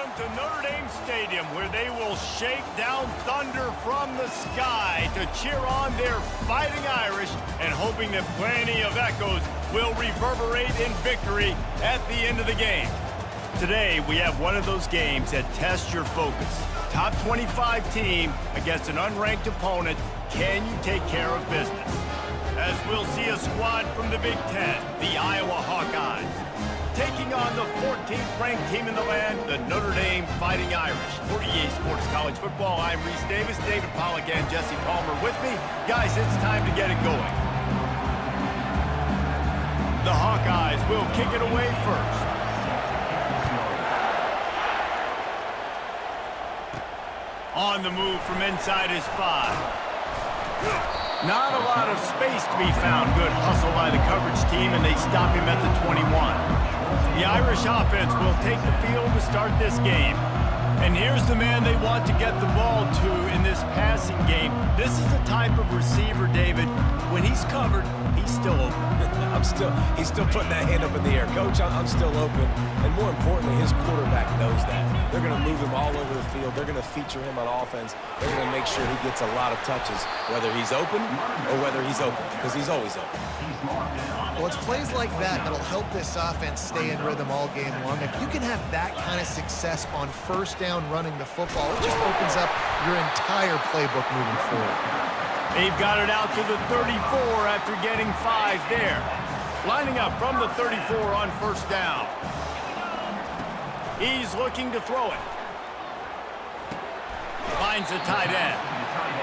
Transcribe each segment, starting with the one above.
Welcome to Notre Dame Stadium, where they will shake down thunder from the sky to cheer on their Fighting Irish and hoping that plenty of echoes will reverberate in victory at the end of the game. Today, we have one of those games that tests your focus. Top 25 team against an unranked opponent. Can you take care of business? As we'll see a squad from the Big Ten, the Iowa Hawkeyes, taking on the 14th ranked team in the land, the Notre Dame Fighting Irish. For EA Sports College Football, I'm Reese Davis, David Pollack, and Jesse Palmer with me. Guys, it's time to get it going. The Hawkeyes will kick it away first. On the move from inside his 5. Not a lot of space to be found. Good hustle by the coverage team, and they stop him at the 21. The Irish offense will take the field to start this game. And here's the man they want to get the ball to in this passing game. This is the type of receiver, David, when he's covered, he's still open. He's still putting that hand up in the air. Coach, I'm still open. And more importantly, his quarterback knows that. They're going to move him all over the field. They're going to feature him on offense. They're going to make sure he gets a lot of touches, whether he's open or whether he's open, because he's always open. Well, it's plays like that that'll help this offense stay in rhythm all game long. If you can have that kind of success on first down running the football, it just opens up your entire playbook moving forward. They've got it out to the 34 after getting 5 there. Lining up from the 34 on first down. He's looking to throw it. Finds the tight end.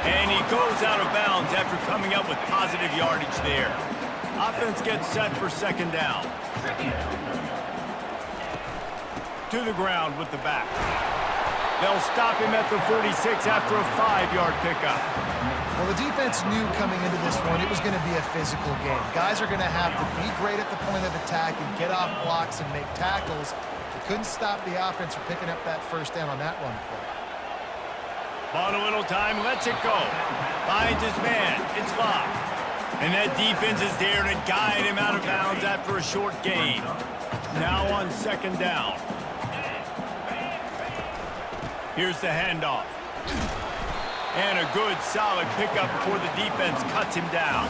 And he goes out of bounds after coming up with positive yardage there. Offense gets set for second down. To the ground with the back. They'll stop him at the 46 after a 5-yard pickup. Well, the defense knew coming into this one it was going to be a physical game. Guys are going to have to be great at the point of attack and get off blocks and make tackles. They couldn't stop the offense from picking up that first down on that run play. Bought a little time, lets it go. Finds his man, it's locked. And that defense is there to guide him out of bounds after a short gain. Now on second down. Here's the handoff. And a good, solid pickup before the defense cuts him down.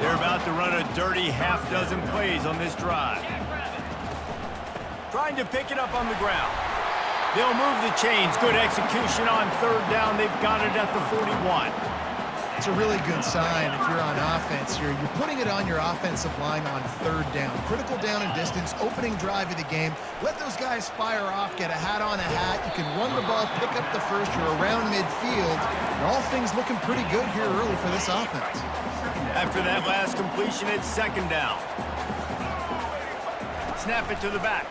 They're about to run a dirty half-dozen plays on this drive. Trying to pick it up on the ground. They'll move the chains. Good execution on third down. They've got it at the 41. It's a really good sign if you're on offense here. You're putting it on your offensive line on third down. Critical down and distance, opening drive of the game. Let those guys fire off, get a hat on a hat. You can run the ball, pick up the first. You're around midfield. And all things looking pretty good here early for this offense. After that last completion, it's second down. Snap it to the back.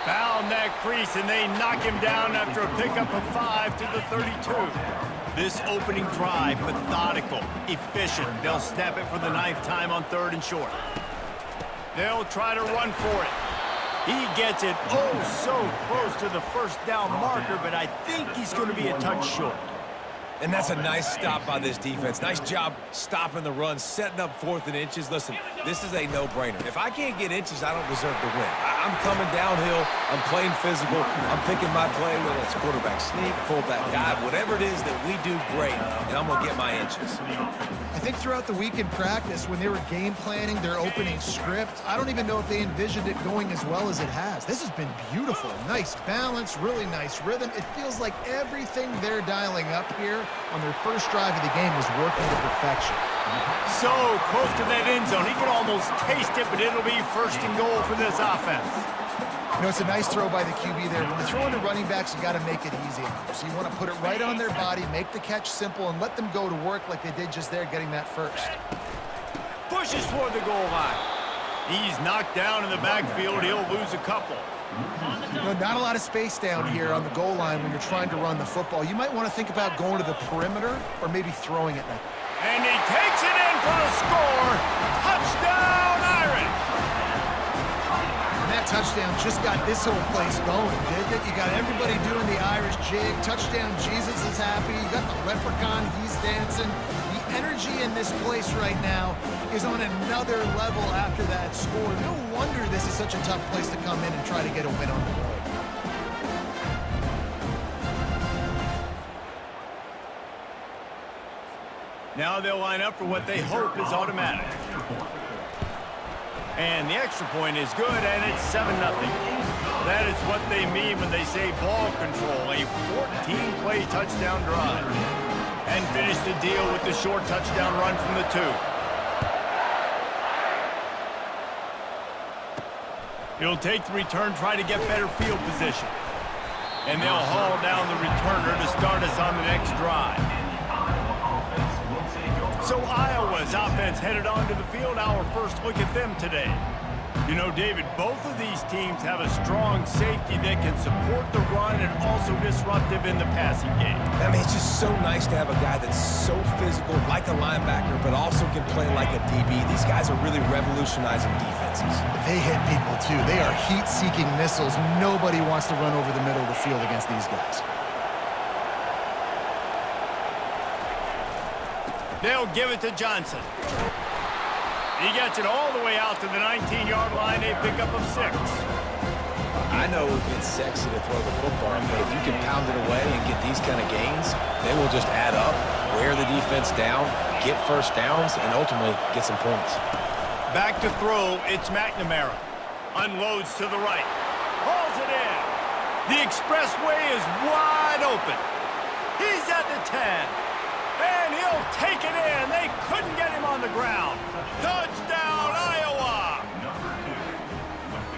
Found that crease, and they knock him down after a pickup of 5 to the 32. This opening drive, methodical, efficient. They'll snap it for the 9th time on third and short. They'll try to run for it. He gets it so close to the first down marker, but I think he's going to be a touch short. And that's a nice stop by this defense. Nice job stopping the run, setting up 4th and inches. Listen, this is a no-brainer. If I can't get inches, I don't deserve to win. I'm coming downhill. I'm playing physical. I'm picking my play, whether it's quarterback sneak, fullback dive, whatever it is that we do great, and I'm going to get my inches. I think throughout the week in practice, when they were game planning their opening script, I don't even know if they envisioned it going as well as it has. This has been beautiful. Nice balance, really nice rhythm. It feels like everything they're dialing up here on their first drive of the game is working to perfection. So close to that end zone. He can almost taste it, but it'll be first and goal for this offense. You know, it's a nice throw by the QB there. When you're throwing to running backs, you got to make it easy. So you want to put it right on their body, make the catch simple, and let them go to work like they did just there, getting that first. Pushes toward the goal line. He's knocked down in the backfield. He'll lose a couple. You know, not a lot of space down here on the goal line when you're trying to run the football. You might want to think about going to the perimeter or maybe throwing it. And he takes it in for the score. Touchdown, Irish! And that touchdown just got this whole place going, didn't it? You got everybody doing the Irish jig. Touchdown, Jesus is happy. You got the leprechaun, he's dancing. The energy in this place right now is on another level after that score. No wonder this is such a tough place to come in and try to get a win on the road. Now they'll line up for what they hope is automatic. And the extra point is good, and it's 7-0. That is what they mean when they say ball control, a 14-play touchdown drive. And finish the deal with the short touchdown run from the 2. He'll take the return, try to get better field position. And they'll haul down the returner to start us on the next drive. So Iowa's offense headed onto the field. Our first look at them today. You know, David, both of these teams have a strong safety that can support the run and also disruptive in the passing game. I mean, it's just so nice to have a guy that's so physical, like a linebacker, but also can play like a DB. These guys are really revolutionizing defenses. They hit people, too. They are heat-seeking missiles. Nobody wants to run over the middle of the field against these guys. They'll give it to Johnson. He gets it all the way out to the 19-yard line. They pick up of 6. I know it's sexy to throw the football, but if you can pound it away and get these kind of gains, they will just add up, wear the defense down, get first downs, and ultimately get some points. Back to throw, it's McNamara. Unloads to the right. Hauls it in. The expressway is wide open. He's at the 10. And he'll take it in. They couldn't get him on the ground. Touchdown, Iowa!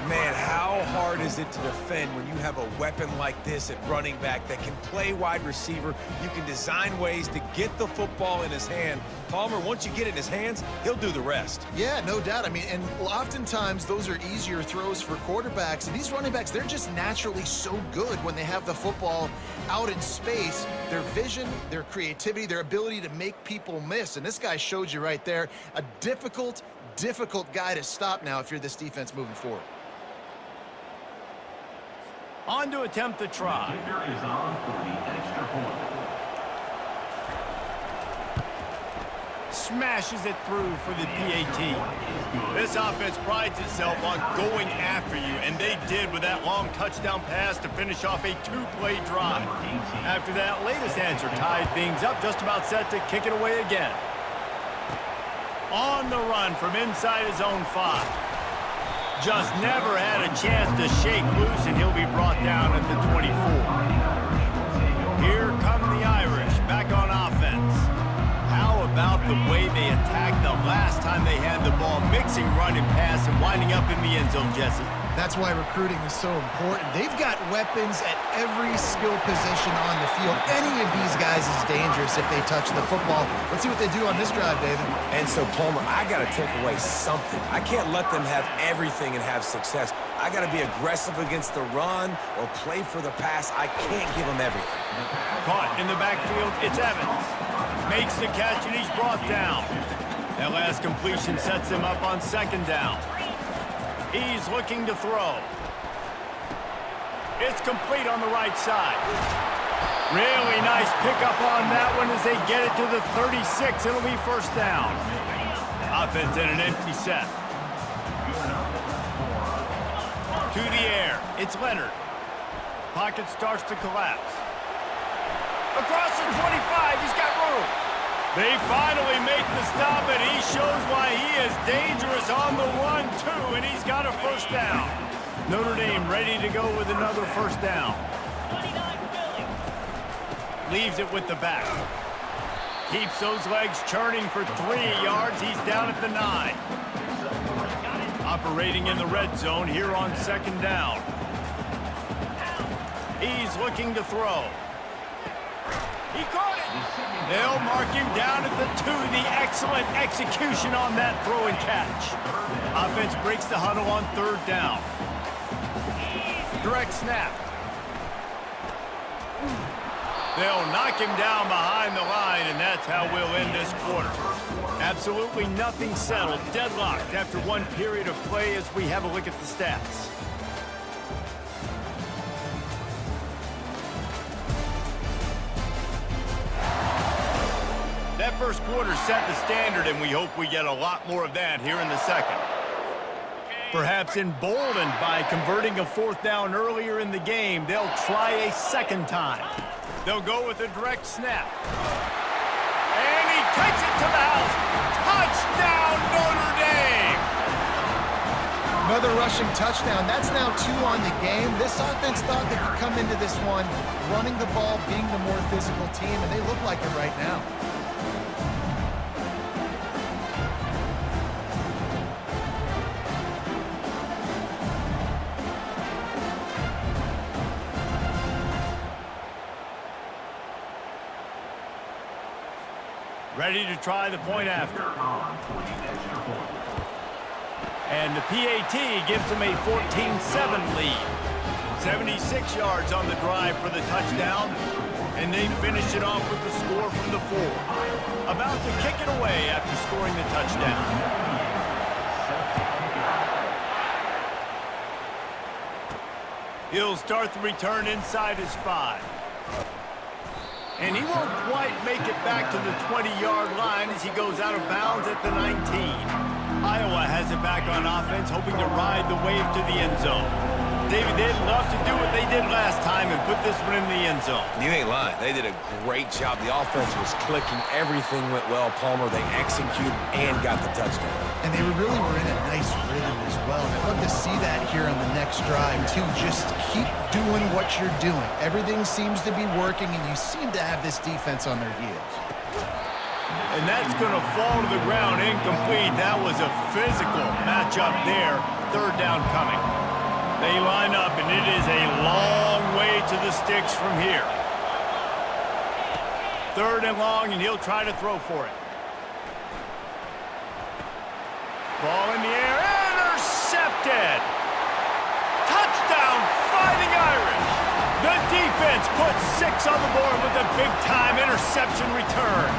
Man, how hard is it to defend when you have a weapon like this at running back that can play wide receiver? You can design ways to get the football in his hand. Palmer, once you get it in his hands, he'll do the rest. Yeah, no doubt. I mean, and oftentimes those are easier throws for quarterbacks. And these running backs, they're just naturally so good when they have the football out in space. Their vision, their creativity, their ability to make people miss. And this guy showed you right there, a difficult guy to stop now if you're this defense moving forward. On to attempt the try. Smashes it through for the PAT. This offense prides itself on going after you, and they did with that long touchdown pass to finish off a 2-play drive. After that latest answer tied things up, just about set to kick it away again. On the run from inside his own 5. Just never had a chance to shake loose, and he'll be brought down at the 24. Here come the Irish, back on offense. How about the way they attacked the last time they had the ball, mixing run and pass and winding up in the end zone, Jesse? That's why recruiting is so important. They've got weapons at every skill position on the field. Any of these guys is dangerous if they touch the football. Let's see what they do on this drive, David. And so, Palmer, I got to take away something. I can't let them have everything and have success. I got to be aggressive against the run or play for the pass. I can't give them everything. Caught in the backfield, it's Evans. Makes the catch, and he's brought down. That last completion sets him up on 2nd down. He's looking to throw. It's complete on the right side. Really nice pickup on that one as they get it to the 36. It'll be 1st down. Offense in an empty set. To the air. It's Leonard. Pocket starts to collapse. Across the 25. He's got room. They finally make the stop, and he shows why he is dangerous on the run, too, and he's got a 1st down. Notre Dame ready to go with another 1st down. Leaves it with the back. Keeps those legs churning for 3 yards. He's down at the 9. Operating in the red zone here on 2nd down. He's looking to throw. He caught it. They'll mark him down at the 2. The excellent execution on that throw and catch. Offense breaks the huddle on 3rd down. Direct snap. They'll knock him down behind the line, and that's how we'll end this quarter. Absolutely nothing settled. Deadlocked after 1 period of play as we have a look at the stats. That That first quarter set the standard, and we hope we get a lot more of that here in the second. Perhaps emboldened by converting a fourth down earlier in the game, they'll try a second time. They'll go with a direct snap. And he takes it to the house. Touchdown, Notre Dame! Another rushing touchdown. That's now 2 on the game. This offense thought they could come into this one running the ball, being the more physical team, and they look like it right now. Ready to try the point after. And the PAT gives them a 14-7 lead. 76 yards on the drive for the touchdown. And they finish it off with the score from the 4. About to kick it away after scoring the touchdown. He'll start the return inside his 5. And he won't quite make it back to the 20-yard line as he goes out of bounds at the 19. Iowa has it back on offense, hoping to ride the wave to the end zone. David, they'd love to do what they did last time and put this one in the end zone. You ain't lying. They did a great job. The offense was clicking. Everything went well. Palmer, they executed and got the touchdown. And they really were in a nice rhythm as well. I'd love to see that here on the next drive, too. Just keep doing what you're doing. Everything seems to be working, and you seem to have this defense on their heels. And that's going to fall to the ground incomplete. That was a physical matchup there. Third down coming. They line up, and it is a long way to the sticks from here. Third and long, and he'll try to throw for it. Ball in the air, intercepted! Touchdown, Fighting Irish! The defense puts 6 on the board with a big-time interception return.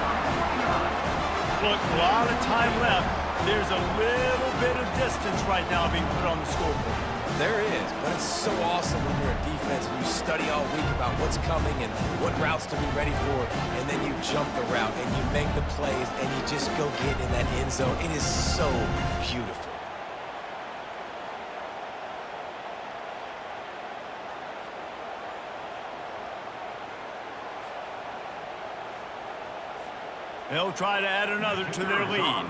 Look, a lot of time left. There's a little bit of distance right now being put on the scoreboard. There is, but it's so awesome when you're a defense and you study all week about what's coming and what routes to be ready for, and then you jump the route and you make the plays and you just go get in that end zone. It is so beautiful. They'll try to add another to their lead.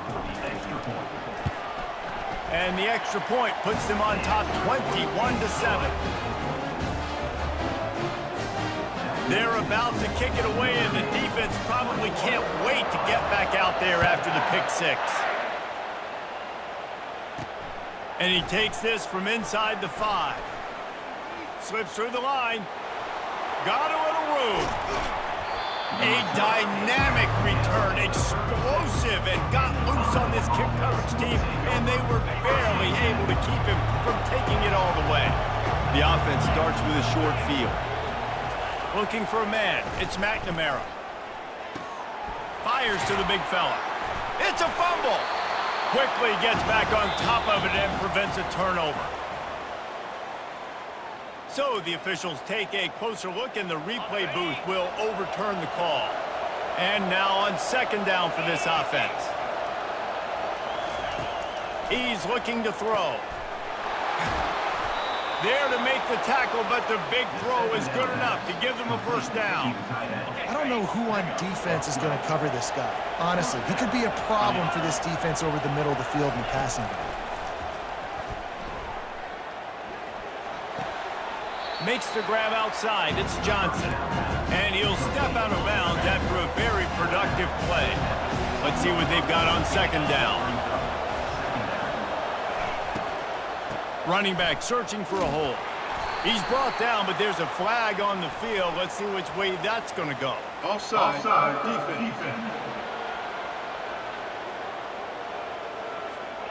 And the extra point puts them on top 21-7. They're about to kick it away, and the defense probably can't wait to get back out there after the pick 6. And he takes this from inside the 5. Slips through the line. Got a little room. A dynamic return, explosive, and got loose on this kick coverage team, and they were barely able to keep him from taking it all the way. The offense starts with a short field. Looking for a man. It's McNamara. Fires to the big fella. It's a fumble. Quickly gets back on top of it and prevents a turnover. So the officials take a closer look, and the replay booth will overturn the call. And now on second down for this offense. He's looking to throw. There to make the tackle, but the big throw is good enough to give them a first down. I don't know who on defense is going to cover this guy. Honestly, he could be a problem for this defense over the middle of the field in the passing game. Makes the grab outside. It's Johnson. And he'll step out of bounds after a very productive play. Let's see what they've got on second down. Running back searching for a hole. He's brought down, but there's a flag on the field. Let's see which way that's going to go. Offside, defense.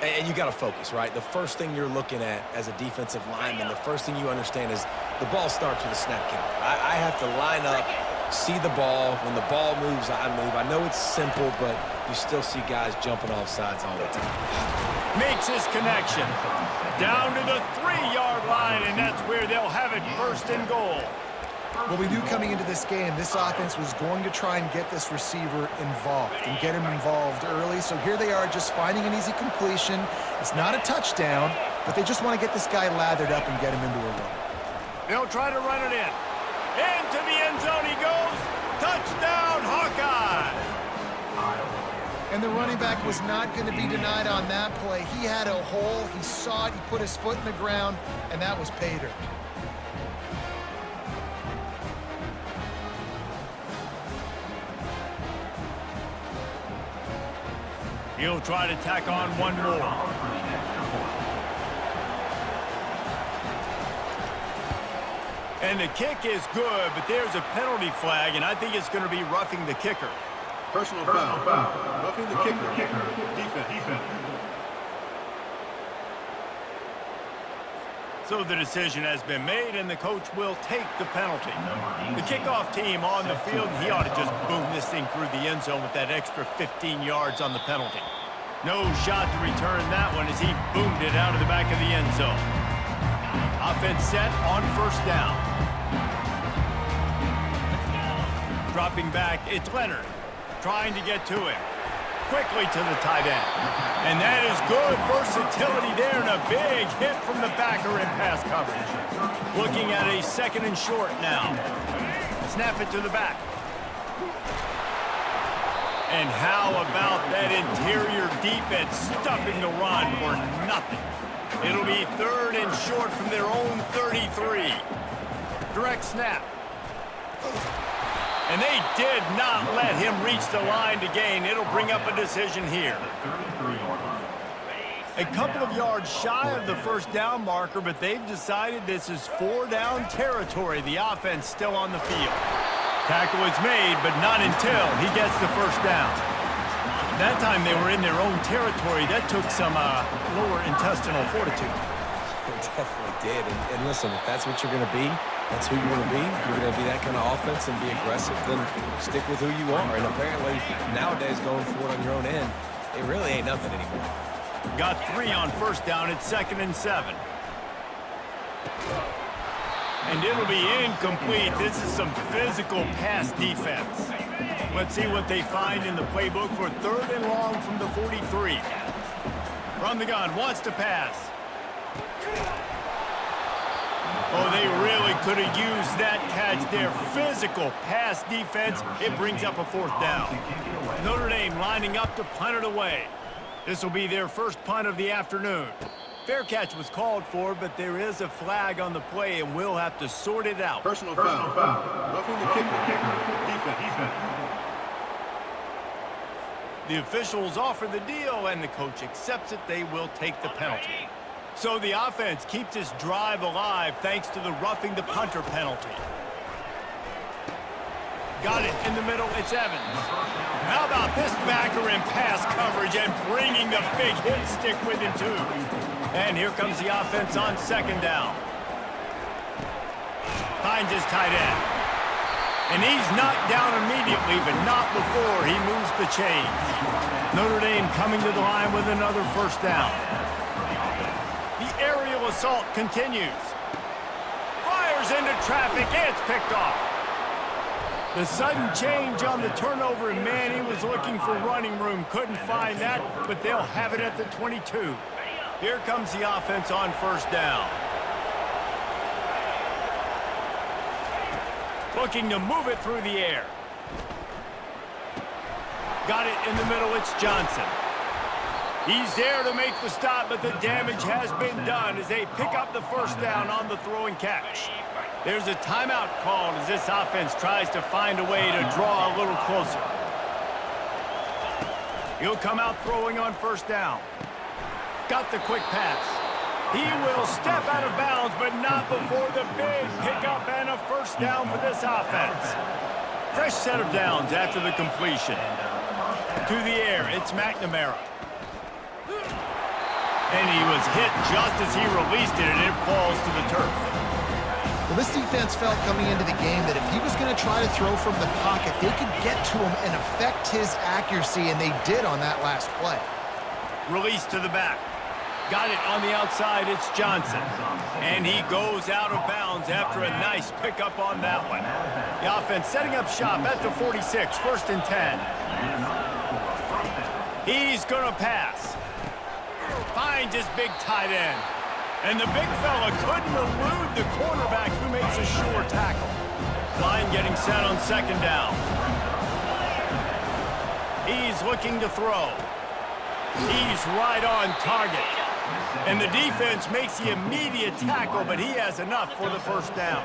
And you got to focus, right? The first thing you're looking at as a defensive lineman, the first thing you understand is the ball starts with a snap count. I have to line up, see the ball. When the ball moves, I move. I know it's simple, but you still see guys jumping off sides all the time. Makes his connection. Down to the 3-yard line, and that's where they'll have it first and goal. Well, we knew coming into this game, this offense was going to try and get this receiver involved and get him involved early. So here they are just finding an easy completion. It's not a touchdown, but they just want to get this guy lathered up and get him into a run. They'll try to run it in. Into the end zone he goes. Touchdown, Hawkeyes! And the running back was not going to be denied on that play. He had a hole. He saw it. He put his foot in the ground, and that was pay dirt. He'll try to tack on one more. And the kick is good, but there's a penalty flag, and I think it's going to be roughing the kicker. Personal foul. Roughing the kicker. Defense. So the decision has been made, and the coach will take the penalty. The kickoff team on the field, he ought to just boom this thing through the end zone with that extra 15 yards on the penalty. No shot to return that one as he boomed it out of the back of the end zone. Offense set on first down. Dropping back, it's Leonard. Trying to get to him. Quickly to the tight end. And that is good versatility there and a big hit from the backer in pass coverage. Looking at a second and short now. Snap it to the back. And how about that interior defense stuffing the run for nothing? It'll be third and short from their own 33. Direct snap. And they did not let him reach the line to gain. It'll bring up a decision here. A couple of yards shy of the first down marker, but they've decided this is 4-down territory. The offense still on the field. Tackle is made, but not until he gets the first down. That time they were in their own territory. That took some lower intestinal fortitude. It definitely did. And listen, if that's what you're going to be, that's who you're going to be. You're going to be that kind of offense and be aggressive, then stick with who you are. And apparently, nowadays, going for it on your own end, it really ain't nothing anymore. Got 3 on first down at 2nd and 7. And it'll be incomplete. This is some physical pass defense. Let's see what they find in the playbook for 3rd and long from the 43. From the gun, wants to pass. Oh, they really could have used that catch there. Physical pass defense. It brings up a 4th down. Notre Dame lining up to punt it away. This will be their first punt of the afternoon. Fair catch was called for, but there is a flag on the play, and we'll have to sort it out. Personal foul. Roughing the kicker. Defense. The officials offer the deal, and the coach accepts it. They will take the penalty. So the offense keeps this drive alive thanks to the roughing the punter penalty. Got it in the middle. It's Evans. How about this backer in pass coverage and bringing the big hit stick with him, too. And here comes the offense on 2nd down. Finds his tight end. And he's knocked down immediately, but not before he moves the chains. Notre Dame coming to the line with another first down. The aerial assault continues. Fires into traffic. It's picked off. The sudden change on the turnover, and man, he was looking for running room. Couldn't find that, but they'll have it at the 22. Here comes the offense on first down. Looking to move it through the air. Got it in the middle. It's Johnson. He's there to make the stop, but the damage has been done as they pick up the first down on the throw and catch. There's a timeout called as this offense tries to find a way to draw a little closer. He'll come out throwing on first down. Got the quick pass. He will step out of bounds, but not before the big pickup and a first down for this offense. Fresh set of downs after the completion. To the air, it's McNamara. And he was hit just as he released it, and it falls to the turf. Well, this defense felt coming into the game that if he was going to try to throw from the pocket, they could get to him and affect his accuracy, and they did on that last play. Release to the back. Got it on the outside, it's Johnson. And he goes out of bounds after a nice pickup on that one. The offense setting up shop at the 46, 1st and 10. He's going to pass. Finds his big tight end. And the big fella couldn't elude the cornerback who makes a sure tackle. Line getting set on 2nd down. He's looking to throw. He's right on target. And the defense makes the immediate tackle, but he has enough for the 1st down.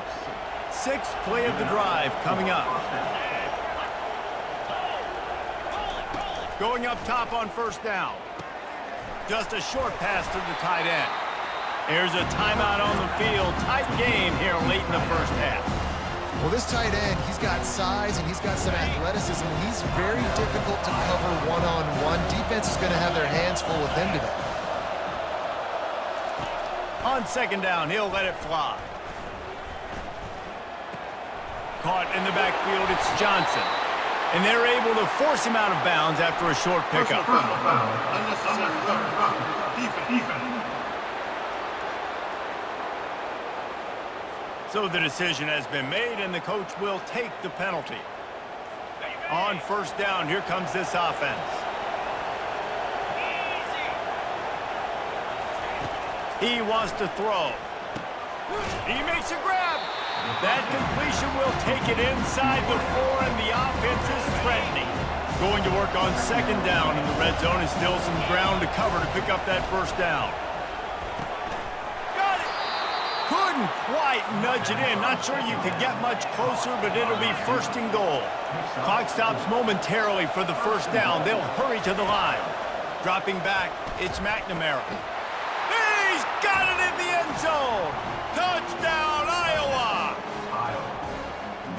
6th play of the drive coming up. Going up top on 1st down. Just a short pass to the tight end. There's a timeout on the field. Tight game here late in the 1st half. Well, this tight end, he's got size and he's got some athleticism. He's very difficult to cover one-on-one. Defense is going to have their hands full with him today. On 2nd down, he'll let it fly. Caught in the backfield, it's Johnson. And they're able to force him out of bounds after a short pickup. Unnecessary roughing. Defense. So the decision has been made, and the coach will take the penalty. On 1st down, here comes this offense. He wants to throw. He makes a grab. That completion will take it inside the 4, and the offense is threatening. Going to work on 2nd down, and the red zone is still some ground to cover to pick up that 1st down. Couldn't quite nudge it in. Not sure you could get much closer, but it'll be 1st and goal. Clock stops momentarily for the 1st down. They'll hurry to the line. Dropping back, it's McNamara. He's got it in the end zone. Touchdown, Iowa!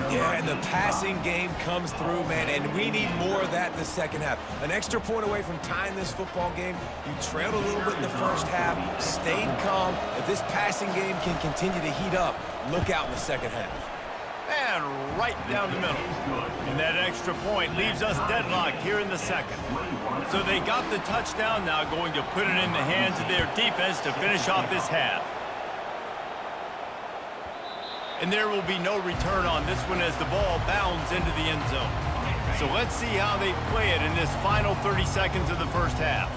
Yeah, and the passing game comes through, man, and we need more of that in the 2nd half. An extra point away from tying this football game. You trailed a little bit in the 1st half, stayed calm. If this passing game can continue to heat up, look out in the 2nd half. And right down the middle. And that extra point leaves us deadlocked here in the 2nd. So they got the touchdown, now going to put it in the hands of their defense to finish off this half. And there will be no return on this one as the ball bounds into the end zone. So let's see how they play it in this final 30 seconds of the 1st half.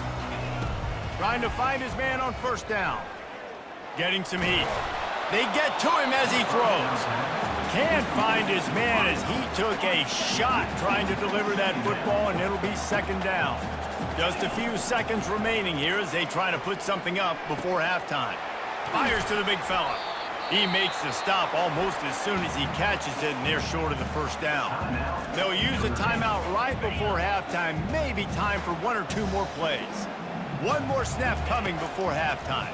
Trying to find his man on 1st down. Getting some heat. They get to him as he throws. Can't find his man as he took a shot trying to deliver that football, and it'll be 2nd down. Just a few seconds remaining here as they try to put something up before halftime. Fires to the big fella. He makes the stop almost as soon as he catches it, and they're short of the 1st down. They'll use a timeout right before halftime, maybe time for 1 or 2 more plays. One more snap coming before halftime.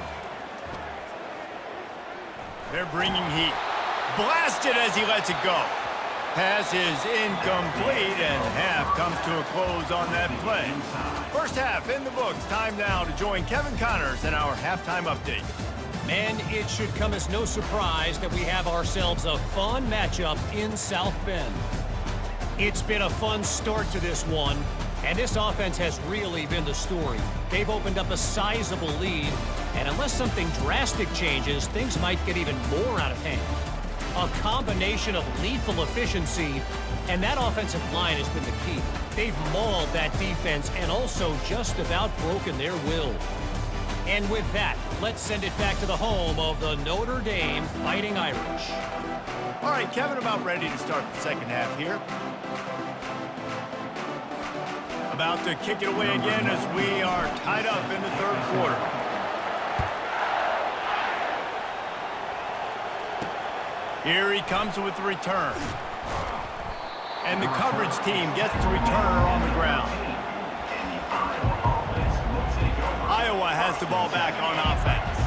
They're bringing heat. Blasted as he lets it go. Pass is incomplete, and half comes to a close on that play. 1st half in the books. Time now to join Kevin Connors in our halftime update. And it should come as no surprise that we have ourselves a fun matchup in South Bend. It's been a fun start to this one, and this offense has really been the story. They've opened up a sizable lead, and unless something drastic changes, things might get even more out of hand. A combination of lethal efficiency, and that offensive line has been the key. They've mauled that defense and also just about broken their will. And with that, let's send it back to the home of the Notre Dame Fighting Irish. All right, Kevin, about ready to start the 2nd half here. About to kick it away again as we are tied up in the 3rd quarter. Here he comes with the return. And the coverage team gets the returner on the ground. Iowa has the ball back on offense.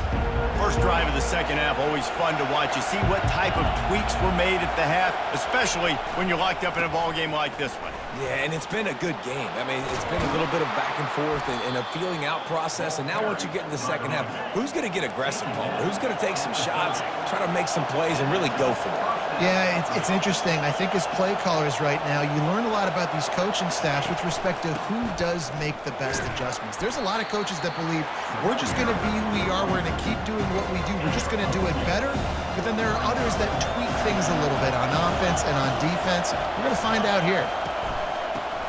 First drive of the 2nd half, always fun to watch. You see what type of tweaks were made at the half, especially when you're locked up in a ball game like this one. Yeah, and it's been a good game. I mean, it's been a little bit of back and forth and a feeling out process. And now once you get in the second half, who's going to get aggressive, Palmer? Who's going to take some shots, try to make some plays, and really go for it? Yeah, it's interesting. I think as play callers right now, you learn a lot about these coaching staffs with respect to who does make the best adjustments. There's a lot of coaches that believe we're just going to be who we are. We're going to keep doing what we do. We're just going to do it better. But then there are others that tweak things a little bit on offense and on defense. We're going to find out here.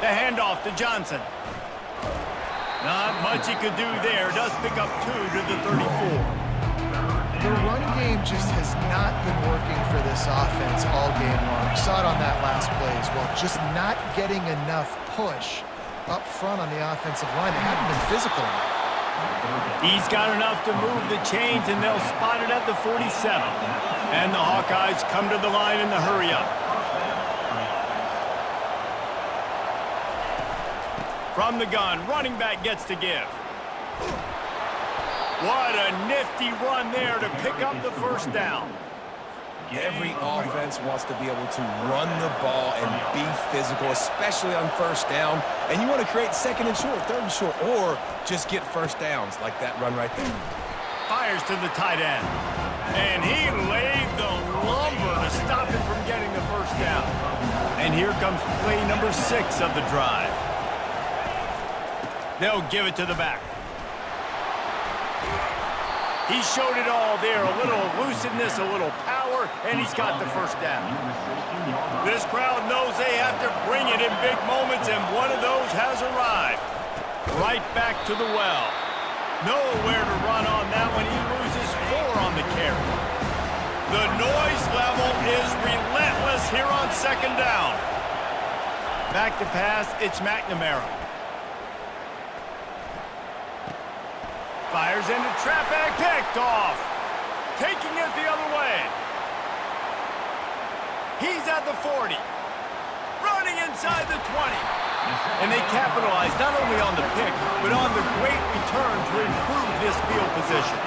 The handoff to Johnson. Not much he could do there. Does pick up 2 to the 34. The run game just has not been working for this offense all game long. We saw it on that last play as well. Just not getting enough push up front on the offensive line. They haven't been physical enough. He's got enough to move the chains, and they'll spot it at the 47. And the Hawkeyes come to the line in the hurry-up. From the gun, running back gets to give. What a nifty run there to pick up the first down. Every offense wants to be able to run the ball and be physical, especially on first down. And you want to create second and short, third and short, or just get first downs like that run right there. Fires to the tight end. And he laid the lumber to stop him from getting the first down. And here comes play number 6 of the drive. They'll give it to the back. He showed it all there. A little elusiveness, a little power, and he's got the first down. This crowd knows they have to bring it in big moments, and one of those has arrived. Right back to the well. Nowhere to run on that one. He loses 4 on the carry. The noise level is relentless here on second down. Back to pass, it's McNamara. Fires into traffic, picked off. Taking it the other way. He's at the 40. Running inside the 20. And they capitalize not only on the pick, but on the great return to improve this field position.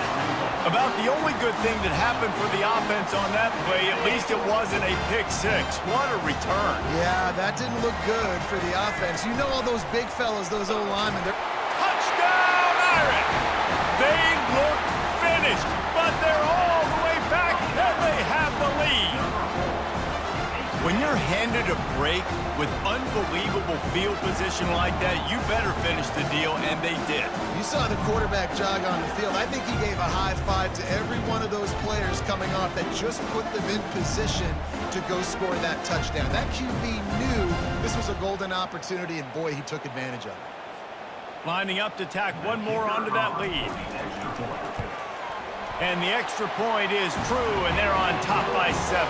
About the only good thing that happened for the offense on that play, at least it wasn't a pick 6. What a return. Yeah, that didn't look good for the offense. You know all those big fellas, those O-linemen, they're... Touchdown, Irish! They look finished, but they're all the way back, and they have the lead. When you're handed a break with unbelievable field position like that, you better finish the deal, and they did. You saw the quarterback jog on the field. I think he gave a high five to every one of those players coming off that just put them in position to go score that touchdown. That QB knew this was a golden opportunity, and boy, he took advantage of it. Lining up to tack one more onto that lead. And the extra point is true, and they're on top by 7.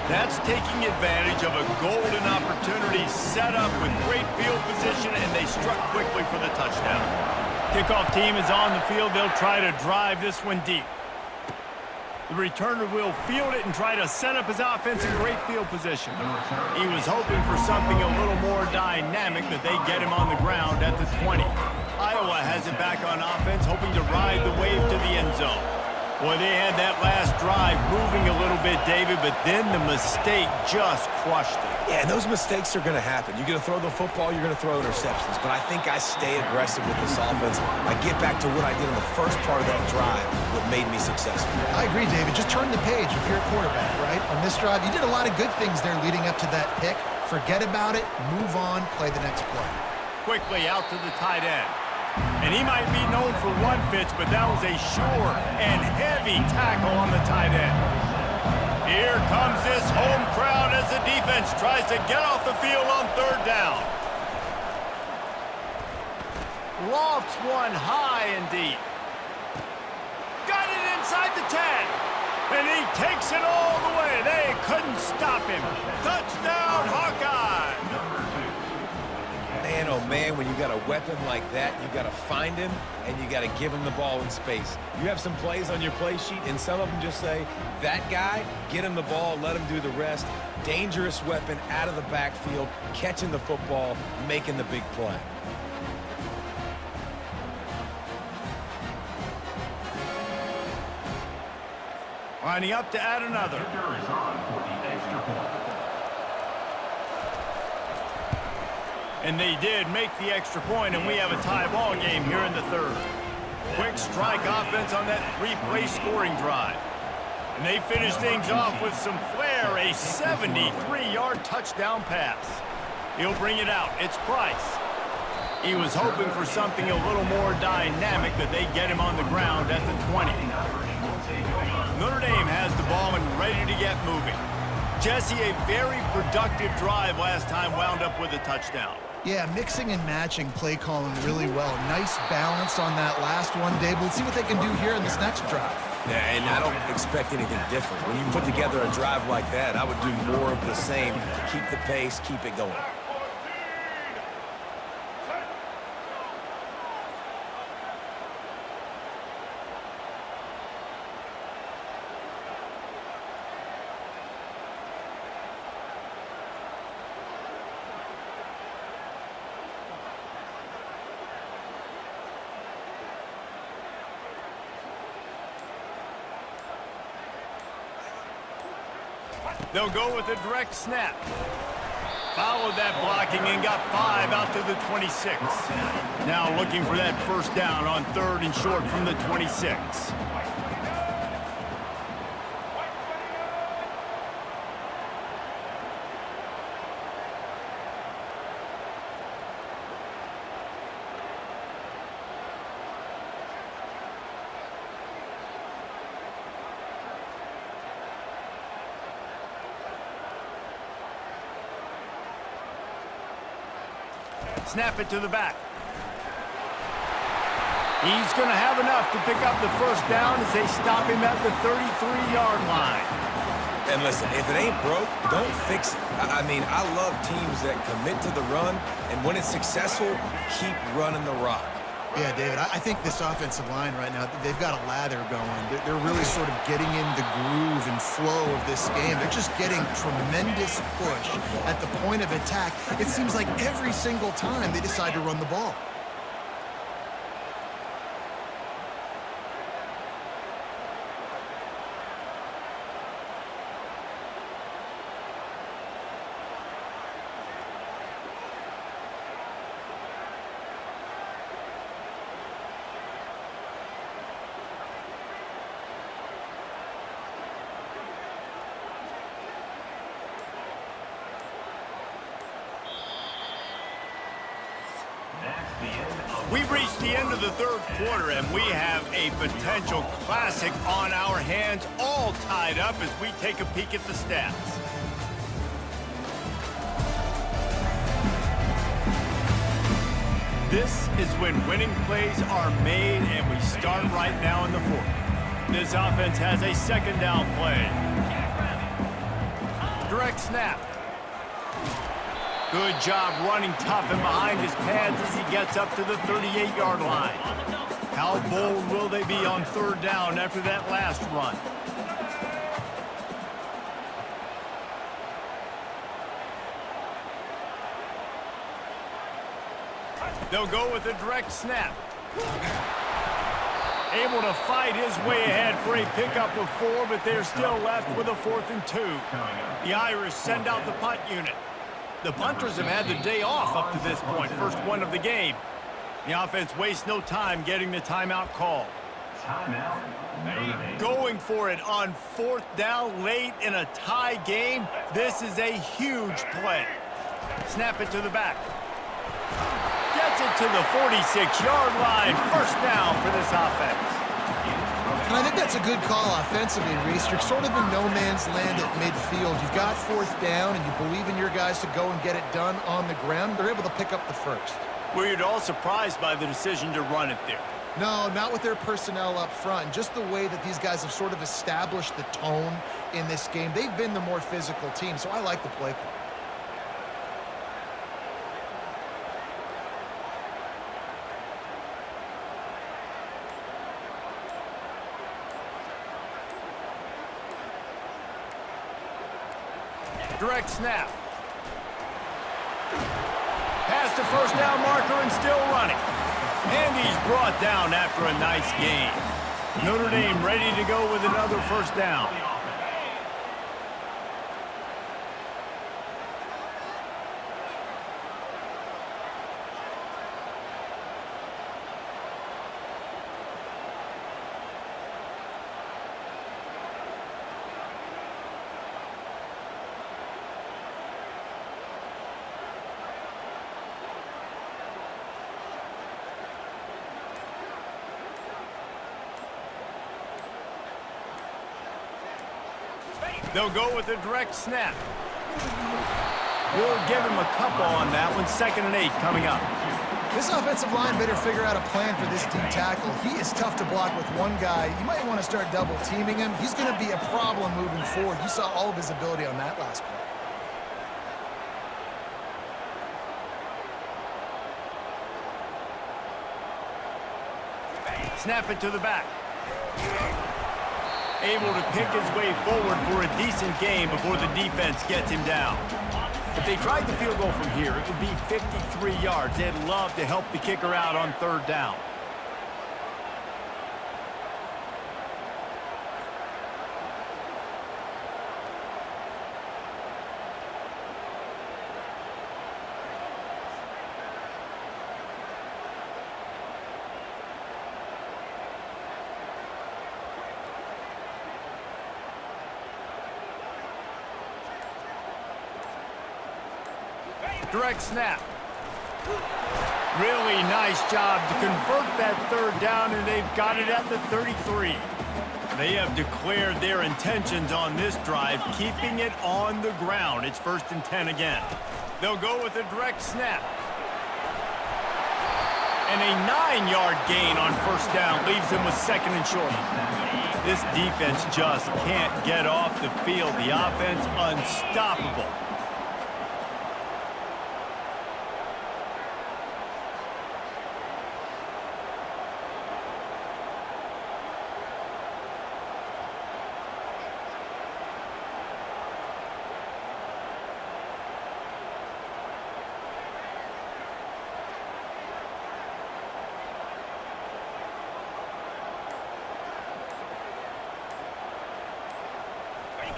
That's taking advantage of a golden opportunity set up with great field position, and they struck quickly for the touchdown. Kickoff team is on the field. They'll try to drive this one deep. The returner will field it and try to set up his offense in great field position. He was hoping for something a little more dynamic, but they get him on the ground at the 20. Iowa has it back on offense, hoping to ride the wave to the end zone. Boy, they had that last drive moving a little bit, David, but then the mistake just crushed them. Yeah, and those mistakes are going to happen. You're going to throw the football, you're going to throw interceptions. But I think I stay aggressive with this offense. I get back to what I did in the first part of that drive that made me successful. I agree, David. Just turn the page if you're a quarterback, right? On this drive, you did a lot of good things there leading up to that pick. Forget about it, move on, play the next play. Quickly out to the tight end. And he might be known for run fits, but that was a sure and heavy tackle on the tight end. Here comes this home crowd as the defense tries to get off the field on third down. Lofts one high and deep. Got it inside the 10. And he takes it all the way. They couldn't stop him. Touchdown, Hawkeye! Man, oh man, when you got a weapon like that, you got to find him and you got to give him the ball in space. You have some plays on your play sheet, and some of them just say, that guy, get him the ball, let him do the rest. Dangerous weapon out of the backfield, catching the football, making the big play. Lining up to add another. And they did make the extra point, and we have a tie ball game here in the third. Quick strike offense on that three-play scoring drive. And they finish things off with some flair, a 73-yard touchdown pass. He'll bring it out. It's Price. He was hoping for something a little more dynamic, but they get him on the ground at the 20. Notre Dame has the ball and ready to get moving. Jesse, a very productive drive last time, wound up with a touchdown. Yeah, mixing and matching play calling really well. Nice balance on that last one, Dave. We'll see what they can do here in this next drive. Yeah, and I don't expect anything different. When you put together a drive like that, I would do more of the same. Keep the pace, keep it going. They'll go with a direct snap. Followed that blocking and got 5 out to the 26. Now looking for that first down on 3rd and short from the 26. Snap it to the back. He's going to have enough to pick up the first down as they stop him at the 33-yard line. And listen, if it ain't broke, don't fix it. I mean, I love teams that commit to the run, and when it's successful, keep running the rock. Yeah, David, I think this offensive line right now, they've got a lather going. They're really sort of getting in the groove and flow of this game. They're just getting tremendous push at the point of attack. It seems like every single time they decide to run the ball. We've reached the end of the third quarter, and we have a potential classic on our hands, all tied up as we take a peek at the stats. This is when winning plays are made, and we start right now in the fourth. This offense has a second down play. Direct snap. Good job running tough and behind his pads as he gets up to the 38-yard line. How bold will they be on third down after that last run? They'll go with a direct snap. Able to fight his way ahead for a pickup of 4, but they're still left with a 4th and 2. The Irish send out the punt unit. The punters have had the day off up to this point, first one of the game. The offense wastes no time getting the timeout call. Going for it on 4th down late in a tie game. This is a huge play. Snap it to the back. Gets it to the 46-yard line. First down for this offense. And I think that's a good call offensively, Reese. You're sort of in no man's land at midfield. You've got 4th down, and you believe in your guys to go and get it done on the ground. They're able to pick up the first. Were you at all surprised by the decision to run it there? No, not with their personnel up front. Just the way that these guys have sort of established the tone in this game. They've been the more physical team, so I like the play call. Direct snap. Past the first down marker and still running. And he's brought down after a nice gain. Notre Dame ready to go with another first down. They'll go with a direct snap. We'll give him a couple on that one. 2nd and 8 coming up. This offensive line better figure out a plan for this D tackle. He is tough to block with one guy. You might want to start double teaming him. He's going to be a problem moving forward. You saw all of his ability on that last play. Snap it to the back. Able to pick his way forward for a decent game before the defense gets him down. If they tried the field goal from here, it would be 53 yards. They'd love to help the kicker out on 3rd down. Direct snap. Really nice job to convert that 3rd down, and they've got it at the 33. They have declared their intentions on this drive, keeping it on the ground. It's 1st and 10 again. They'll go with a direct snap. And a 9-yard gain on 1st down leaves them with 2nd and short. This defense just can't get off the field. The offense unstoppable.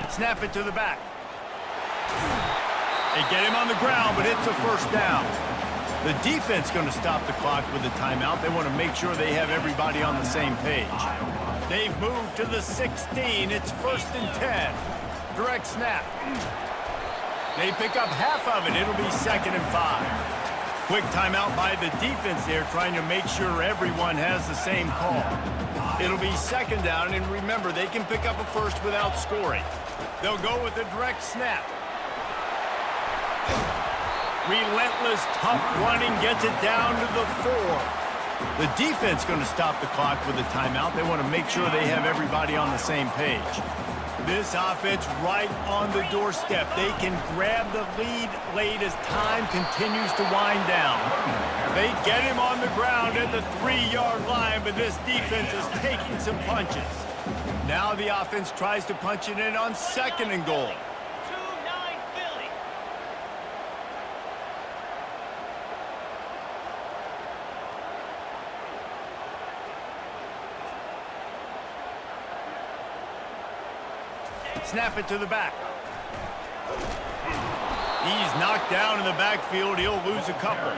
Snap it to the back. They get him on the ground, but it's a 1st down. The defense going to stop the clock with a timeout. They want to make sure they have everybody on the same page. They've moved to the 16. It's 1st and 10. Direct snap. They pick up half of it. It'll be 2nd and 5. Quick timeout by the defense there, trying to make sure everyone has the same call. It'll be 2nd down, and remember, they can pick up a 1st without scoring. They'll go with a direct snap. Relentless, tough running gets it down to the 4. The defense going to stop the clock with a timeout. They want to make sure they have everybody on the same page. This offense right on the doorstep. They can grab the lead late as time continues to wind down. They get him on the ground at the 3-yard line, but this defense is taking some punches. Now the offense tries to punch it in on 2nd and goal. 2-9 Philly. Snap it to the back. He's knocked down in the backfield. He'll lose a couple.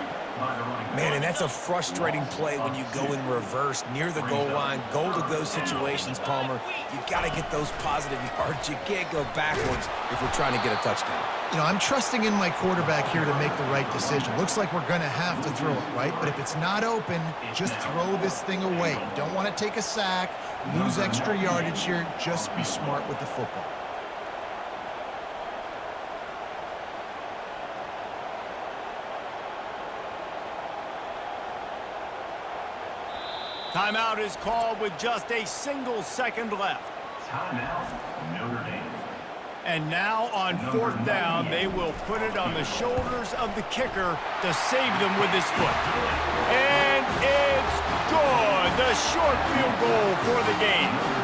Man, and that's a frustrating play when you go in reverse near the goal line. Goal to go situations, Palmer. You got to get those positive yards. You can't go backwards if we're trying to get a touchdown. You know, I'm trusting in my quarterback here to make the right decision. Looks like we're going to have to throw it, right? But if it's not open, just throw this thing away. You don't want to take a sack, lose extra yardage here. Just be smart with the football. Timeout is called with just a single second left. Timeout, Notre Dame. And now on 4th down, they will put it on the shoulders of the kicker to save them with his foot. And it's good. The short field goal for the game.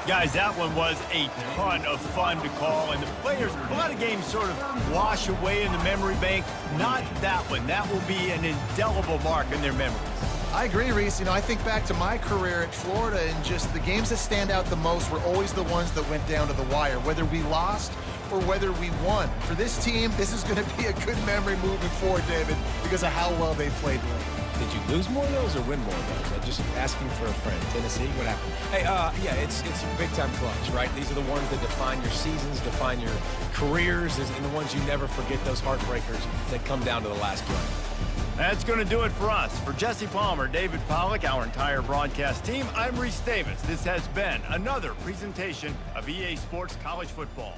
Guys, that one was a ton of fun to call, and the players, a lot of games sort of wash away in the memory bank. Not that one. That will be an indelible mark in their memories. I agree, Reese. You know, I think back to my career at Florida, and just the games that stand out the most were always the ones that went down to the wire, whether we lost or whether we won. For this team, this is going to be a good memory moving forward, David, because of how well they played lately. Did you lose more of those or win more of those? I'm just asking for a friend. Tennessee, what happened? Hey, yeah, it's big-time clutch, right? These are the ones that define your seasons, define your careers, and the ones you never forget, those heartbreakers that come down to the last play. That's going to do it for us. For Jesse Palmer, David Pollack, our entire broadcast team, I'm Reese Davis. This has been another presentation of EA Sports College Football.